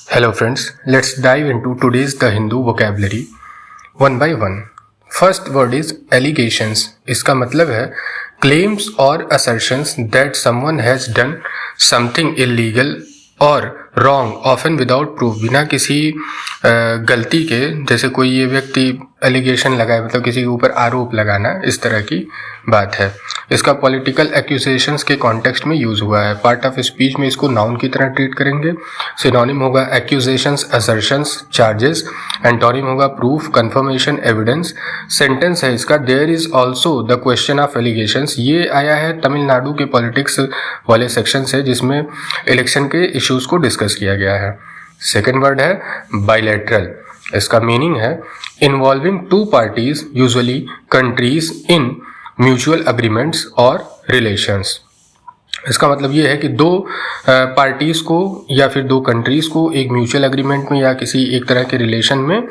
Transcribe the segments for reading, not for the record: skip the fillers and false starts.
Hello friends, let's dive into today's The Hindu vocabulary one by one. First word is allegations. इसका मतलब है claims or assertions that someone has done something illegal or wrong often without proof. बिना किसी गलती के, जैसे कोई ये व्यक्ति एलिगेशन लगाए मतलब किसी के ऊपर आरोप लगाना, इस तरह की बात है। इसका पॉलिटिकल एक्यूजेशंस के कॉन्टेक्स्ट में यूज हुआ है। पार्ट ऑफ स्पीच में इसको नाउन की तरह ट्रीट करेंगे। सिनोनिम होगा एक्यूजेशंस, असर्शंस, चार्जेस। एंटोनिम होगा प्रूफ, कंफर्मेशन, एविडेंस। सेंटेंस है इसका there is also the question of allegations. ये आया है तमिलनाडु के पॉलिटिक्स वाले सेक्शन से, जिसमें इलेक्शन के इश्यूज को डिस्कस किया गया है। सेकेंड वर्ड है बाइलेटरल। इसका मीनिंग है involving two parties, usually countries, in mutual agreements और रिलेशंस। इसका मतलब ये है कि दो पार्टीज को या फिर दो कंट्रीज को एक म्यूचुअल अग्रीमेंट में या किसी एक तरह के रिलेशन में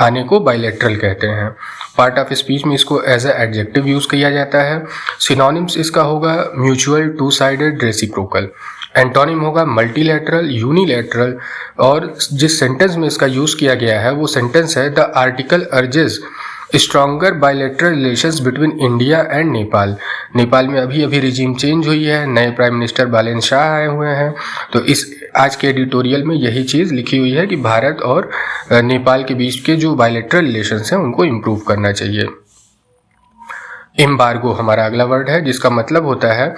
आने को बाइलेटरल कहते हैं। पार्ट ऑफ स्पीच में इसको एज ए एडजेक्टिव यूज किया जाता है। सिनोनिम्स इसका होगा mutual, two sided, reciprocal. Antonym होगा मल्टीलैटरल, यूनिलैटरल। और जिस सेंटेंस में इसका यूज किया गया है वो सेंटेंस है the article urges stronger bilateral relations between India and Nepal. Nepal में अभी अभी रिजीम चेंज हुई है, नए प्राइम मिनिस्टर बालेन शाह आए हुए हैं, तो इस आज के एडिटोरियल में यही चीज़ लिखी हुई है कि भारत और नेपाल के बीच के जो बायलैटरल रिलेशंस हैं उनको इम्प्रूव करना चाहिए। एम्बार्गो हमारा अगला वर्ड है, जिसका मतलब होता है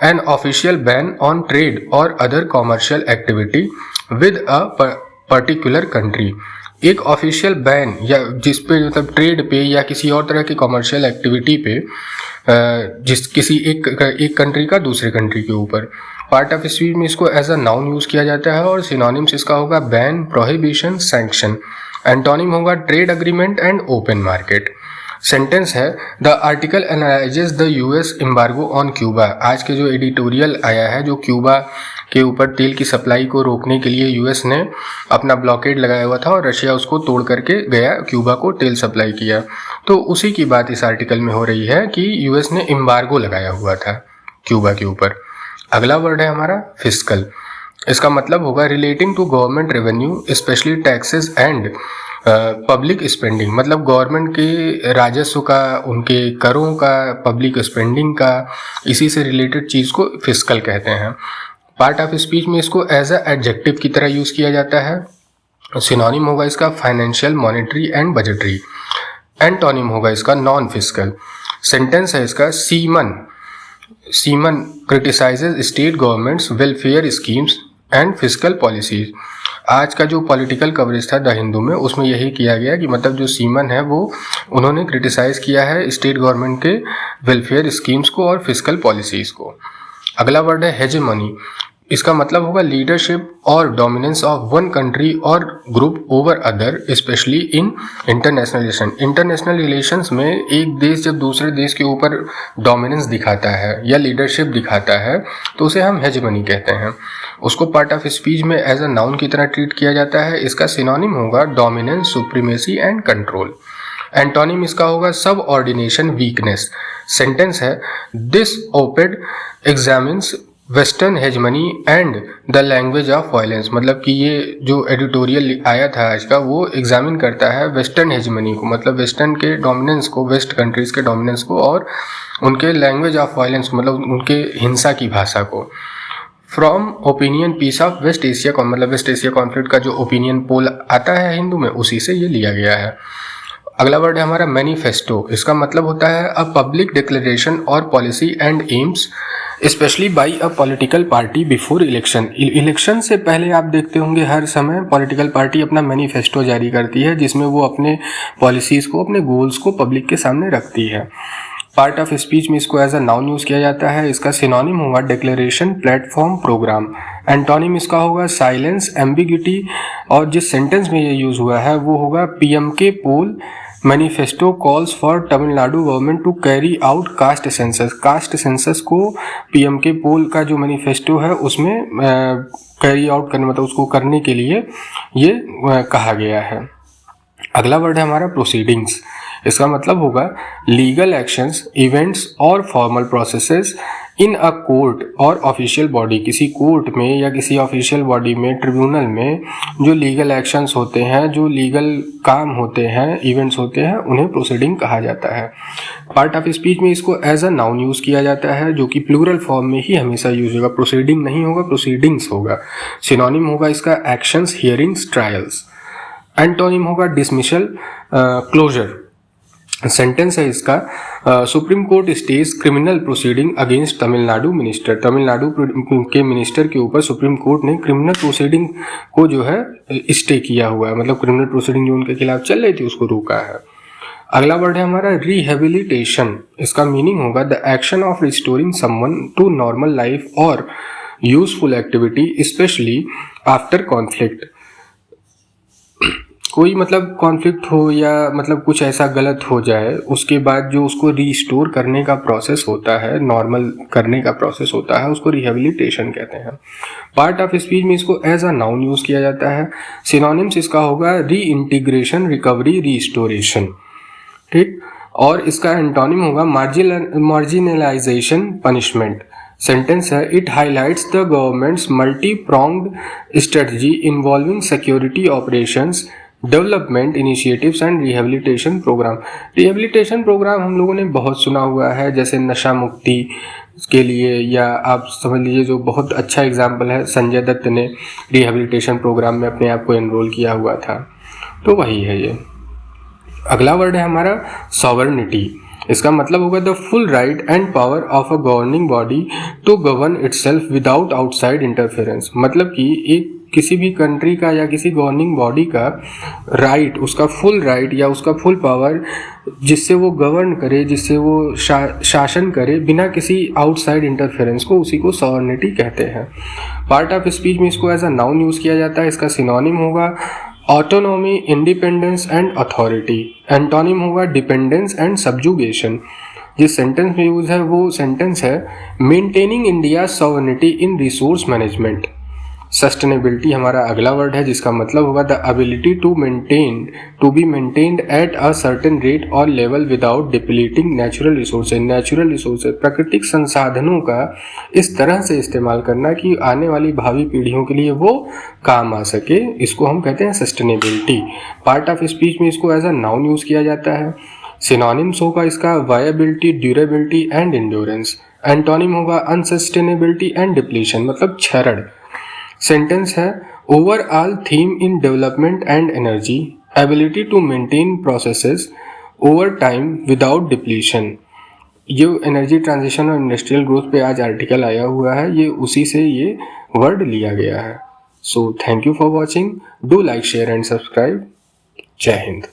an official ban on trade और other commercial activity with a particular country. एक ऑफिशियल बैन या जिस पे मतलब ट्रेड पे या किसी और तरह की कॉमर्शियल एक्टिविटी पे जिस किसी एक कंट्री का दूसरे कंट्री के ऊपर। पार्ट ऑफ स्पीच में इसको एज अ नाउन यूज किया जाता है और सिनोनिम्स इसका होगा बैन, प्रोहिबिशन, सैंक्शन। एंटोनिम होगा trade agreement and open market. Sentence है the article analyses the US embargo on Cuba. आज के जो एडिटोरियल आया है, जो क्यूबा के ऊपर तेल की सप्लाई को रोकने के लिए यूएस ने अपना ब्लॉकेड लगाया हुआ था और रशिया उसको तोड़ करके गया, क्यूबा को तेल सप्लाई किया, तो उसी की बात इस आर्टिकल में हो रही है कि यूएस ने एम्बार्गो लगाया हुआ था क्यूबा के ऊपर। अगला वर्ड है हमारा फिस्कल। इसका मतलब होगा relating to government revenue, specially taxes and public spending. मतलब गवर्नमेंट के राजस्व का, उनके करों का, पब्लिक स्पेंडिंग का, इसी से रिलेटेड चीज़ को फिस्कल कहते हैं। पार्ट ऑफ स्पीच में इसको एज अ एडजेक्टिव की तरह यूज़ किया जाता है। सिनोनिम होगा इसका financial, monetary and budgetary. Antonym होगा इसका नॉन फिस्कल। सेंटेंस है इसका Seeman criticises state government's welfare schemes and fiscal policies. आज का जो पॉलिटिकल कवरेज था द हिंदू में, उसमें यही किया गया कि मतलब जो सीमन है वो उन्होंने क्रिटिसाइज किया है स्टेट गवर्नमेंट के वेलफेयर स्कीम्स को और फिस्कल पॉलिसीज को। अगला वर्ड है हेजेमनी। इसका मतलब होगा लीडरशिप और डोमिनेंस ऑफ वन कंट्री और group over other, specially in international relation. International relations में एक देश जब दूसरे देश के ऊपर डोमिनेंस दिखाता है या लीडरशिप दिखाता है तो उसे हम हेजेमनी कहते हैं। उसको पार्ट ऑफ स्पीच में एज अ नाउन की तरह ट्रीट किया जाता है। इसका सिनोनिम होगा dominance, supremacy and control. Antonym इसका होगा सब ऑर्डिनेशन, वीकनेस। सेंटेंस है this op-ed examines western hegemony and the language of violence. मतलब कि ये जो एडिटोरियल आया था आज का, वो एग्जामिन करता है वेस्टर्न हेजमनी को, मतलब वेस्टर्न के डोमिनेंस को, वेस्ट कंट्रीज के डोमिनेंस को, और उनके लैंग्वेज ऑफ वायलेंस मतलब उनके हिंसा की भाषा को। From opinion piece of West Asia, मतलब वेस्ट एशिया कॉन्फ्लिक्ट का जो ओपिनियन पोल आता है हिंदू में, उसी से ये लिया गया है। अगला वर्ड है हमारा मैनिफेस्टो। इसका मतलब होता है अ पब्लिक डिक्लेरेशन और policy and AIIMS specially by a political party before election. Election से पहले आप देखते होंगे हर समय पॉलिटिकल पार्टी अपना मैनिफेस्टो जारी करती है, जिसमें वो अपने पॉलिसीज को, अपने गोल्स को पब्लिक के सामने रखती है। पार्ट ऑफ स्पीच में इसको एज अ नाउन यूज किया जाता है। इसका सिनोनिम होगा डिक्लेरेशन, प्लेटफॉर्म, प्रोग्राम। एंटोनिम इसका होगा साइलेंस, एम्बिग्यूटी। और जिस सेंटेंस में ये यूज हुआ है वो होगा PMK poll manifesto calls for Tamil Nadu government to carry out caste census. Caste census को पीएमके पोल का जो मैनिफेस्टो है उसमें कैरी आउट करने, मतलब उसको करने के लिए ये कहा गया है। अगला वर्ड है हमारा प्रोसीडिंग्स। इसका मतलब होगा लीगल एक्शंस, इवेंट्स और formal processes in a court और ऑफिशियल बॉडी, किसी कोर्ट में या किसी ऑफिशियल बॉडी में, ट्रिब्यूनल में जो लीगल एक्शंस होते हैं, जो लीगल काम होते हैं, इवेंट्स होते हैं, उन्हें प्रोसीडिंग कहा जाता है। पार्ट ऑफ स्पीच में इसको एज अ नाउन यूज़ किया जाता है, जो कि प्लूरल फॉर्म में ही हमेशा यूज होगा, प्रोसीडिंग नहीं होगा, प्रोसीडिंग्स होगा। सिनोनिम होगा इसका एक्शंस, हियरिंग्स, ट्रायल्स। एंटोनिम होगा डिसमिसल, क्लोजर। सेंटेंस है इसका, supreme court stage criminal proceeding against Tamil Nadu minister. Tamil Nadu के मिनिस्टर के ऊपर सुप्रीम कोर्ट ने क्रिमिनल प्रोसीडिंग को जो है स्टे किया हुआ है, मतलब क्रिमिनल प्रोसीडिंग जो उनके खिलाफ चल रही थी उसको रोका है। अगला वर्ड है हमारा रिहेबिलिटेशन। इसका मीनिंग होगा the action of restoring someone to normal life और useful activity specially after conflict. कोई मतलब कॉन्फ्लिक्ट हो या मतलब कुछ ऐसा गलत हो जाए, उसके बाद जो उसको रीस्टोर करने का प्रोसेस होता है, नॉर्मल करने का प्रोसेस होता है, उसको रिहेबिलिटेशन कहते हैं। पार्ट ऑफ स्पीच में इसको एज अ नाउन यूज किया जाता है। सिनोनिम्स इसका होगा री इंटीग्रेशन, रिकवरी, रीस्टोरेशन, ठीक। और इसका एंटोनिम होगा मार्जिनलाइजेशन, पनिशमेंट। सेंटेंस है it highlights the government's multi pronged strategy involving security operations, development initiatives and rehabilitation programme. Rehabilitation programme हम लोगों ने बहुत सुना हुआ है, जैसे नशा मुक्ति के लिए, या आप समझ लीजिए जो बहुत अच्छा एग्जाम्पल है, संजय दत्त ने रिहेबिलिटेशन प्रोग्राम में अपने आप को एनरोल किया हुआ था, तो वही है ये। अगला वर्ड है हमारा सॉवरेनिटी। इसका मतलब होगा the full right and power of a governing body to govern itself without outside interference. मतलब कि एक किसी भी कंट्री का या किसी गवर्निंग बॉडी का राइट, उसका फुल राइट या उसका फुल पावर, जिससे वो गवर्न करे, जिससे वो शासन करे बिना किसी आउटसाइड इंटरफेरेंस को, उसी को सॉवरेनिटी कहते हैं। पार्ट ऑफ स्पीच में इसको एज अ नाउन यूज़ किया जाता है। इसका सिनोनिम होगा autonomy, independence and authority. Antonym होगा डिपेंडेंस एंड सब्जुगेशन। जिस सेंटेंस में यूज है वो सेंटेंस है maintaining India sovereignty in resource management. Sustainability हमारा अगला वर्ड है, जिसका मतलब होगा the ability to be maintained at a certain rate और level without depleting natural resources. Natural resources, प्राकृतिक संसाधनों का इस तरह से इस्तेमाल करना कि आने वाली भावी पीढ़ियों के लिए वो काम आ सके, इसको हम कहते हैं सस्टेनेबिलिटी। पार्ट ऑफ स्पीच में इसको एज अ नाउन यूज किया जाता है। सिनोनिम्स होगा इसका viability, durability and endurance. Antonym होगा अनसस्टेनेबिलिटी एंड डिप्लीशन, मतलब क्षरण। सेंटेंस है overall theme in development and energy, ability to maintain processes over time without depletion. ये एनर्जी ट्रांजिशन और इंडस्ट्रियल ग्रोथ पे आज आर्टिकल आया हुआ है, ये उसी से ये वर्ड लिया गया है। So thank you for watching, do like, share and subscribe. जय हिंद।